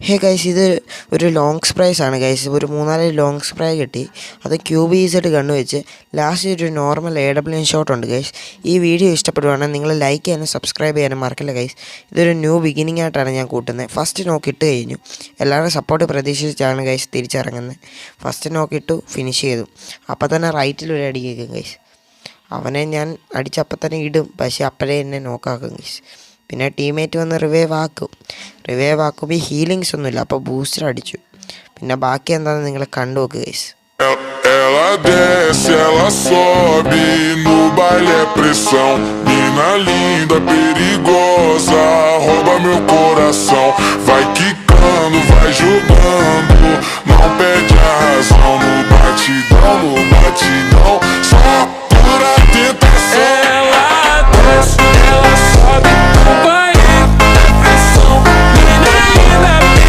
Hey guys, ഇത് ഒരു long സ്പ്രൈസ് ആണ് ഗൈസ്. ഒരു 3-4 ലോങ് സ്പ്രേ കിട്ടി. അത് QBZ കണ്ണു വെച്ച് ലാസ്റ്റ് ഒരു നോർമൽ AWM ഷോട്ട് ഉണ്ട് ഗൈസ്. ഈ വീഡിയോ ഇഷ്ടപ്പെടുവാണെങ്കിൽ നിങ്ങൾ ലൈക്ക് ചെയ്യാനും സബ്സ്ക്രൈബ് ചെയ്യാനും മറക്കില്ല ഗൈസ്. ഇതൊരു ന്യൂ ബിഗിനിങ് ആയിട്ടാണ് ഞാൻ കൂട്ടുന്നത്. ഫസ്റ്റ് നോക്കിയിട്ട് കഴിഞ്ഞു. എല്ലാവരും സപ്പോർട്ട് പ്രതീക്ഷിച്ചാണ് ഗൈസ് തിരിച്ചിറങ്ങുന്നത്. ഫസ്റ്റ് നോക്കിയിട്ടു ഫിനിഷ് ചെയ്തു. അപ്പോൾ തന്നെ റൈറ്റിൽ ഒരു അടി കേൾക്കും ഗൈസ്. അവനെ ഞാൻ അടിച്ചപ്പം തന്നെ ഇടും, പക്ഷേ അപ്പോഴേ എന്നെ നോക്കാക്കും ഗൈസ്. പിന്നെ ടീമേറ്റ് വന്ന് റിവൈവ് ആക്കുമ്പോൾ ഹീലിങ്സ് ഒന്നുമില്ല, അപ്പോൾ ബൂസ്റ്റർ അടിച്ചു. പിന്നെ ബാക്കി എന്താണെന്ന് നിങ്ങൾ കണ്ടു നോക്കുക guys. Ela desce, ela sobe, no baile é pressão. Mina linda, perigosa, rouba meu coração. Vai quicando, vai jogando.